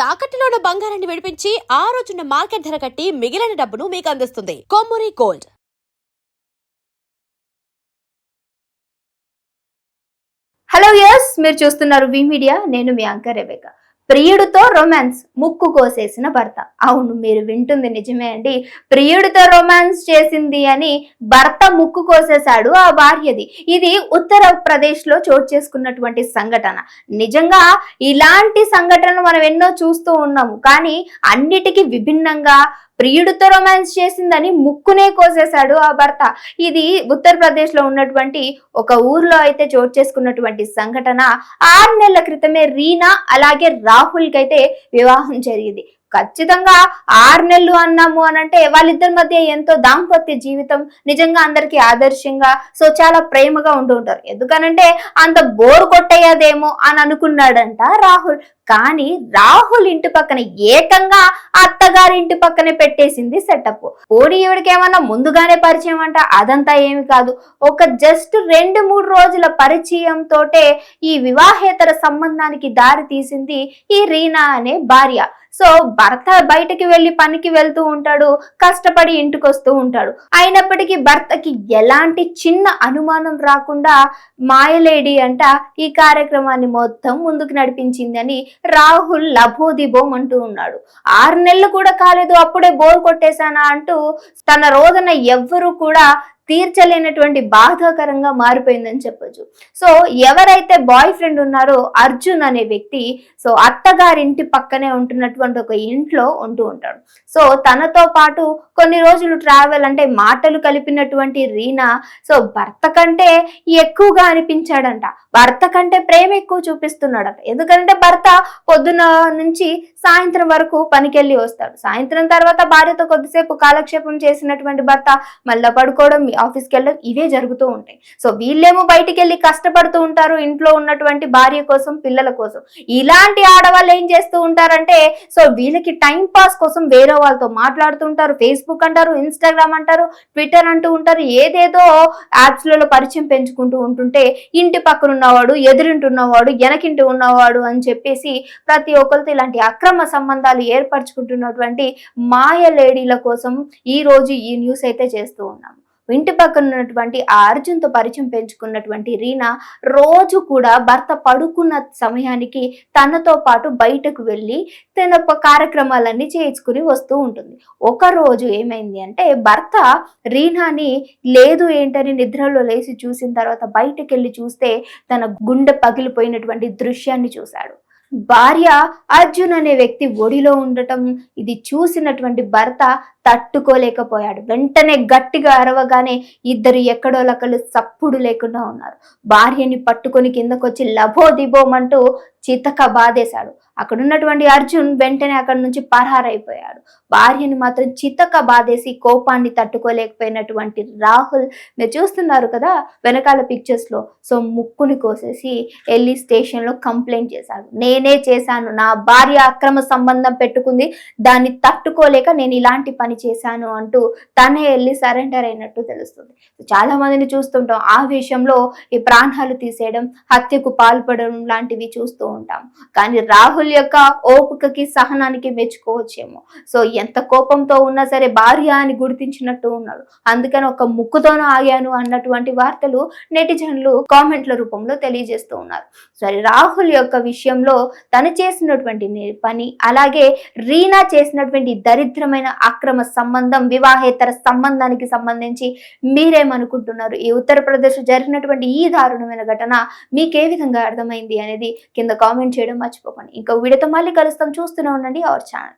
తాకట్టులో ఉన్న బంగారాన్ని విడిపించి ఆ రోజున్న మార్కెట్ ధర కట్టి మిగిలిన డబ్బును మీకు అందిస్తుంది కొమ్మూరి గోల్డ్. హలో యస్, మీరు చూస్తున్నారు వి మీడియా. నేను మీ యాంకర్ రెబెకా. ప్రియుడితో రొమాన్స్, ముక్కు కోసేసిన భర్త. అవును, మీరు వింటుంది నిజమే అండి. ప్రియుడితో రొమాన్స్ చేసింది అని భర్త ముక్కు కోసేశాడు ఆ భార్యది. ఇది ఉత్తరప్రదేశ్ లో చోటు చేసుకున్నటువంటి సంఘటన. నిజంగా ఇలాంటి సంఘటనలు మనం ఎన్నో చూస్తూ ఉన్నాము, కానీ అన్నిటికీ విభిన్నంగా ప్రియుడితో రొమాన్స్ చేసిందని ముక్కునే కోసేశాడు ఆ భర్త. ఇది ఉత్తరప్రదేశ్ లో ఉన్నటువంటి ఒక ఊర్లో అయితే చోటు చేసుకున్నటువంటి సంఘటన. 6 నెలల క్రితమే రీనా అలాగే రాహుల్ కి అయితే వివాహం జరిగింది. ఖచ్చితంగా 6 నెలలు అన్నాము అనంటే వాళ్ళిద్దరి మధ్య ఎంతో దాంపత్య జీవితం నిజంగా అందరికి ఆదర్శంగా, సో చాలా ప్రేమగా ఉంటూ ఉంటారు. ఎందుకనంటే అంత బోర్ కొట్టయ్యదేమో అని అనుకున్నాడంట రాహుల్. కానీ రాహుల్ ఇంటి పక్కన ఏకంగా అత్తగారి ఇంటి పక్కనే పెట్టేసింది సెటప్. పోనీ ఈవిడికి ఏమన్నా ముందుగానే పరిచయం అంట, అదంతా ఏమి కాదు. ఒక జస్ట్ 2-3 రోజుల పరిచయం తోటే ఈ వివాహేతర సంబంధానికి దారి తీసింది ఈ రీనా అనే భార్య. సో భర్త బయటకి వెళ్ళి పనికి వెళ్తూ ఉంటాడు, కష్టపడి ఇంటికి వస్తూ ఉంటాడు. అయినప్పటికీ భర్తకి ఎలాంటి చిన్న అనుమానం రాకుండా మాయలేడి అంట ఈ కార్యక్రమాన్ని మొత్తం ముందుకు నడిపించిందని రాహుల్ లభోదిబోం అంటూ ఉన్నాడు. 6 నెలలు కూడా కాలేదు, అప్పుడే బోర్ కొట్టేశానా అంటూ తన రోదన ఎవ్వరూ కూడా తీర్చలేనటువంటి బాధాకరంగా మారిపోయిందని చెప్పొచ్చు. సో ఎవరైతే బాయ్ ఫ్రెండ్ ఉన్నారో అర్జున్ అనే వ్యక్తి, సో అత్తగారింటి పక్కనే ఉంటున్నటువంటి ఒక ఇంట్లో ఉంటూ ఉంటాడు. సో తనతో పాటు కొన్ని రోజులు ట్రావెల్ అంటే మాటలు కలిపినటువంటి రీనా సో భర్త కంటే ఎక్కువగా అనిపించాడంట, భర్త కంటే ప్రేమ ఎక్కువ చూపిస్తున్నాడట. ఎందుకంటే భర్త పొద్దున నుంచి సాయంత్రం వరకు పనికెళ్ళి వస్తాడు, సాయంత్రం తర్వాత భార్యతో కొద్దిసేపు కాలక్షేపం చేసినటువంటి భర్త మళ్ళా పడుకోవడం, ఆఫీస్కి వెళ్ళడం, ఇవే జరుగుతూ ఉంటాయి. సో వీళ్ళేమో బయటికి వెళ్ళి కష్టపడుతూ ఉంటారు ఇంట్లో ఉన్నటువంటి భార్య కోసం, పిల్లల కోసం. ఇలాంటి ఆడవాళ్ళు ఏం చేస్తూ ఉంటారంటే సో వీళ్ళకి టైం పాస్ కోసం వేరే వాళ్ళతో మాట్లాడుతుంటారు, ఫేస్బుక్ అంటారు, ఇన్స్టాగ్రామ్ అంటారు, ట్విట్టర్ అంటూ ఉంటారు, ఏదేదో యాప్స్లలో పరిచయం పెంచుకుంటూ ఉంటుంటే ఇంటి పక్కన ఉన్నవాడు, ఎదురింటి ఉన్నవాడు, వెనకింటి ఉన్నవాడు అని చెప్పేసి ప్రతి ఒక్కరితో ఇలాంటి అక్రమ సంబంధాలు ఏర్పరచుకుంటున్నటువంటి మాయ లేడీల కోసం ఈ రోజు ఈ న్యూస్ అయితే చేస్తూ ఉన్నాము. ఇంటి పక్కన ఉన్నటువంటి ఆ అర్జున్తో పరిచయం పెంచుకున్నటువంటి రీనా రోజు కూడా భర్త పడుకున్న సమయానికి తనతో పాటు బయటకు వెళ్ళి తన కార్యక్రమాలన్నీ చేయించుకుని వస్తూ ఉంటుంది. ఒక రోజు ఏమైంది అంటే భర్త రీనాని లేదు ఏంటని నిద్రలో లేచి చూసిన తర్వాత బయటకు వెళ్ళి చూస్తే తన గుండె పగిలిపోయినటువంటి దృశ్యాన్ని చూశాడు. భార్య అర్జున్ అనే వ్యక్తి ఒడిలో ఉండటం ఇది చూసినటువంటి భర్త తట్టుకోలేకపోయాడు. వెంటనే గట్టిగా అరవగానే ఇద్దరు ఎక్కడోలకలు సప్పుడు లేకుండా ఉన్నారు. భార్యని పట్టుకొని కిందకొచ్చి లభోదిబోమంటూ చితక బాధేశాడు. అక్కడ ఉన్నటువంటి అర్జున్ వెంటనే అక్కడి నుంచి పరారైపోయాడు. భార్యని మాత్రం చితక బాధేసి కోపాన్ని తట్టుకోలేకపోయినటువంటి రాహుల్, మీరు చూస్తున్నారు కదా వెనకాల పిక్చర్స్ లో, సో ముక్కుని కోసేసి వెళ్ళి స్టేషన్ లో కంప్లైంట్ చేశాడు. నేనే చేశాను, నా భార్య అక్రమ సంబంధం పెట్టుకుంది, దాన్ని తట్టుకోలేక నేను ఇలాంటి పని చేశాను అంటూ తనే వెళ్ళి సరెండర్ అయినట్టు తెలుస్తుంది. చాలా మందిని చూస్తుంటాం ఆవేశంలో ఈ ప్రాణాలు తీసేయడం, హత్యకు పాల్పడడం లాంటివి చూస్తూ ఉంటాం. కానీ రాహుల్ యొక్క ఓపికకి, సహనానికి మెచ్చుకోవచ్చేమో. సో ఎంత కోపంతో ఉన్నా సరే భార్య అని గుర్తించినట్టు ఉన్నాడు. అందుకని ఒక ముక్కుతోనూ ఆగాను అన్నటువంటి వార్తలు నెటిజన్లు కామెంట్ల రూపంలో తెలియజేస్తూ ఉన్నారు. సరే, రాహుల్ యొక్క విషయంలో తను చేసినటువంటి పని, అలాగే రీనా చేసినటువంటి దరిద్రమైన అక్రమ సంబంధం, వివాహేతర సంబంధానికి సంబంధించి మీరేమనుకుంటున్నారు? ఈ ఉత్తరప్రదేశ్ జరిగినటువంటి ఈ దారుణమైన ఘటన మీకే విధంగా అర్థమైంది అనేది కింద కామెంట్ చేయడం మర్చిపోకండి. ఇంకో వీడియోతో మళ్ళీ కలుస్తాం. చూస్తూనే ఉండండి అవర్ ఛానల్.